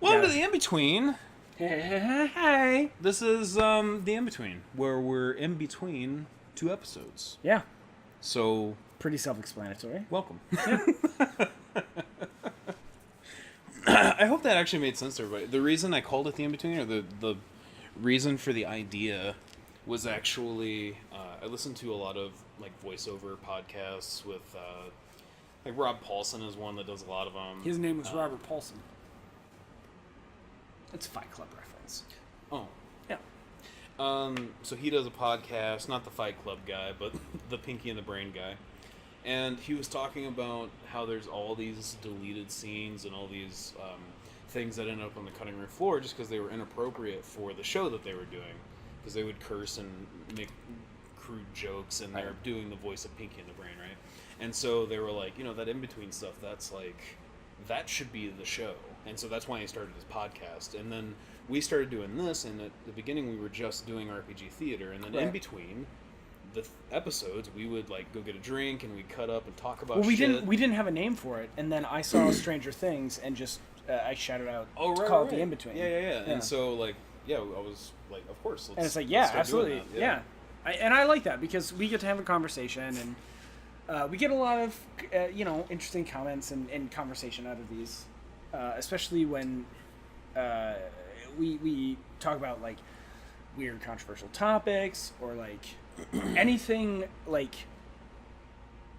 Welcome to the Inbetween. Hey. This is the Inbetween, where we're in between two episodes. Yeah. So, pretty self-explanatory. Welcome. I hope that actually made sense to everybody. The reason I called it the Inbetween, or the reason for the idea, was actually I listened to a lot of like voiceover podcasts with like Rob Paulson is one that does a lot of them. His name was Robert Paulson. It's a Fight Club reference. Oh. Yeah. So he does a podcast, not the Fight Club guy, but the Pinky and the Brain guy. And he was talking about how there's all these deleted scenes and all these things that end up on the cutting room floor just because they were inappropriate for the show that they were doing. Because they would curse and make crude jokes, and they're doing the voice of Pinky and the Brain, right? And so they were like, that in-between stuff, that's like, that should be the show. And so that's why he started his podcast. And then we started doing this, and at the beginning we were just doing RPG theater, and then in between the episodes we would like go get a drink and we'd cut up and talk about shit. We didn't have a name for it, and then I saw Stranger Things and just I shouted out to call it the In-Between. Yeah. And so like, I was like, of course, let's, and it's like, absolutely. Yeah. I like that because we get to have a conversation, and we get a lot of interesting comments and conversation out of these, especially when we talk about like weird controversial topics or like anything like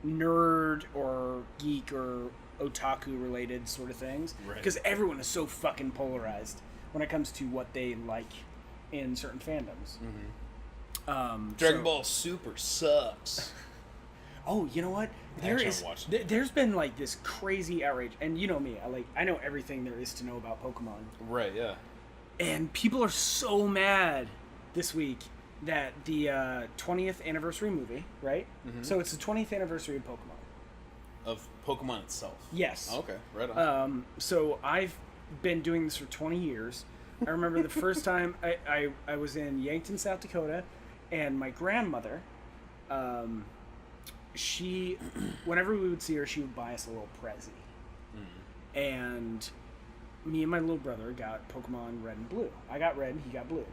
nerd or geek or otaku related sort of things, because everyone is so fucking polarized when it comes to what they like in certain fandoms. Dragon Ball Super sucks. Oh, you know what? There's been like this crazy outrage, and you know me, I know everything there is to know about Pokemon. Right, yeah. And people are so mad this week that the 20th anniversary movie, right? Mm-hmm. So it's the 20th anniversary of Pokemon. Of Pokemon itself? Yes. Oh, okay, right on. So I've been doing this for 20 years. I remember the first time I was in Yankton, South Dakota, and my grandmother, she, whenever we would see her, she would buy us a little Prezi. And me and my little brother got Pokemon Red and Blue. I got Red, he got Blue.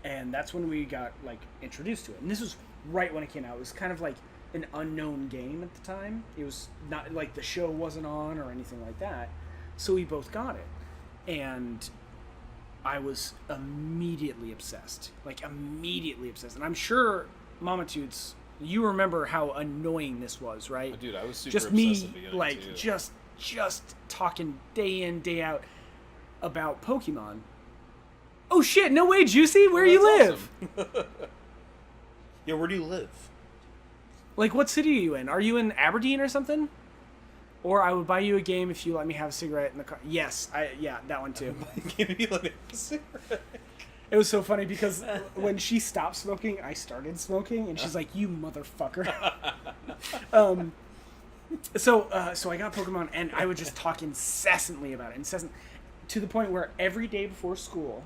And that's when we got, like, introduced to it. And this was right when it came out. It was kind of like an unknown game at the time. It was not, like, the show wasn't on or anything like that. So we both got it. And I was immediately obsessed. Like, immediately obsessed. And I'm sure, Mama Toots, you remember how annoying this was, right? Oh, dude, I was super just obsessed me, at the beginning, like, too. just talking day in, day out about Pokemon. Oh shit, no way, Juicy, where you live? Awesome. Yeah, where do you live? Like, what city are you in? Are you in Aberdeen or something? Or I would buy you a game if you let me have a cigarette in the car. Yes, that one too. Give you like a cigarette. It was so funny because when she stopped smoking, I started smoking, and she's like, "You motherfucker." So I got Pokemon, and I would just talk incessantly about it, to the point where every day before school,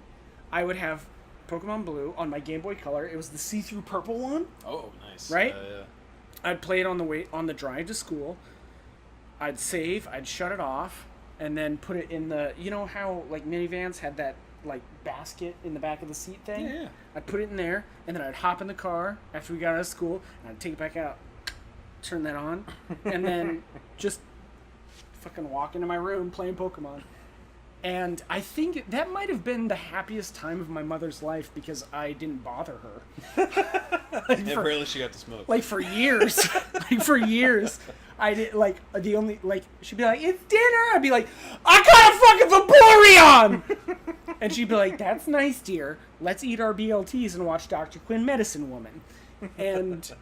I would have Pokemon Blue on my Game Boy Color. It was the see-through purple one. Oh, nice. Right? Yeah. I'd play it on the drive to school. I'd save, I'd shut it off, and then put it in the, you know how like minivans had that like basket in the back of the seat thing? Yeah. I'd put it in there, and then I'd hop in the car after we got out of school, and I'd take it back out, turn that on, and then just fucking walk into my room playing Pokemon. And I think that might have been the happiest time of my mother's life because I didn't bother her. Apparently she got to smoke. Like for years. I did she'd be like, "It's dinner." I'd be like, "I got a fucking Vaporeon!" And she'd be like, "That's nice, dear. Let's eat our BLTs and watch Dr. Quinn Medicine Woman." And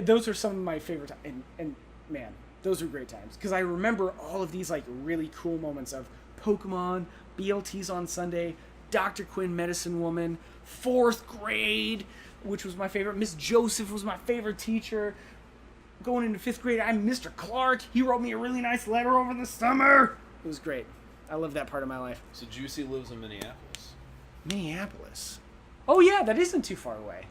those are some of my favorite times. And man, those are great times. Because I remember all of these like really cool moments of Pokemon, BLTs on Sunday, Dr. Quinn Medicine Woman, 4th grade, which was my favorite. Miss Joseph was my favorite teacher. Going into 5th grade, I'm Mr. Clark. He wrote me a really nice letter over the summer. It was great. I love that part of my life. So Juicy lives in Minneapolis. Minneapolis? Oh yeah, that isn't too far away.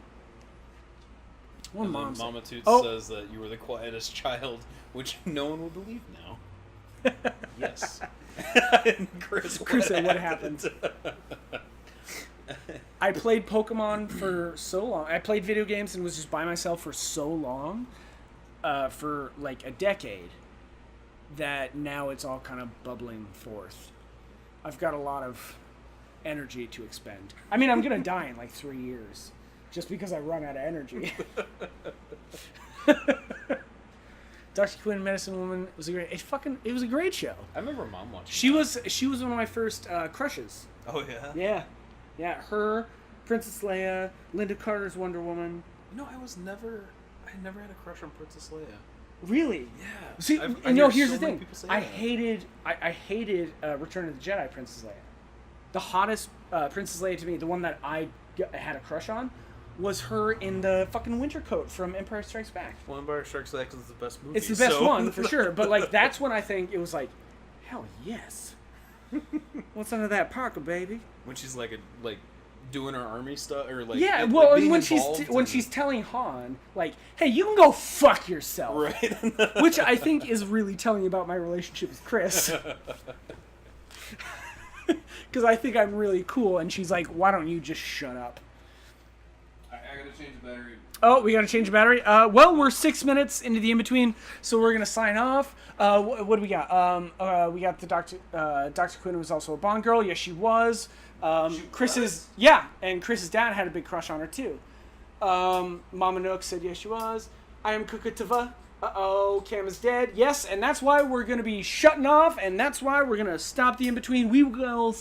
Well, Mama Toots says that you were the quietest child, which no one will believe now. Yes. And Chris, what happened? I played Pokemon for so long. I played video games and was just by myself for so long, for like a decade, that now it's all kind of bubbling forth. I've got a lot of energy to expend. I mean, I'm gonna die in like 3 years, just because I run out of energy. Dr. Quinn, Medicine Woman was a great. It was a great show. I remember Mom watching. She was one of my first crushes. Oh yeah. Yeah. Her, Princess Leia, Linda Carter's Wonder Woman. No, I never had a crush on Princess Leia. Really? Yeah. See, here's the thing. I hated Return of the Jedi Princess Leia. The hottest Princess Leia to me, the one that I had a crush on, was her in the fucking winter coat from Empire Strikes Back. Well, Empire Strikes Back is the best movie. It's the best one, for sure. But, like, that's when I think it was like, hell yes. What's under that parka, baby? When she's, like, doing her army stuff, or, like... Yeah, when she's telling Han, like, hey, you can go fuck yourself. Right. Which I think is really telling about my relationship with Chris. Because I think I'm really cool, and she's like, why don't you just shut up? I gotta change the battery. Oh, we gotta change the battery? Well, we're 6 minutes into the in-between, so we're gonna sign off. What do we got? We got the Dr. Quinn was also a Bond girl. Yes, she was. Chris's dad had a big crush on her, too. Mama Nook said yes, she was. I am Kukutava. Uh-oh, Cam is dead. Yes, and that's why we're going to be shutting off, and that's why we're going to stop the in-between. We'll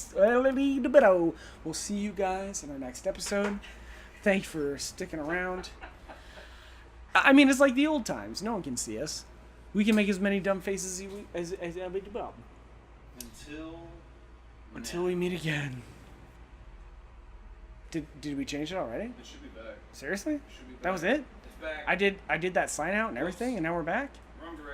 see you guys in our next episode. Thanks for sticking around. I mean, it's like the old times. No one can see us. We can make as many dumb faces as until we meet again. Did we change it already? It should be back. Seriously? It should be back. That was it? It's back. I did that sign out and everything, and now we're back? Wrong direction.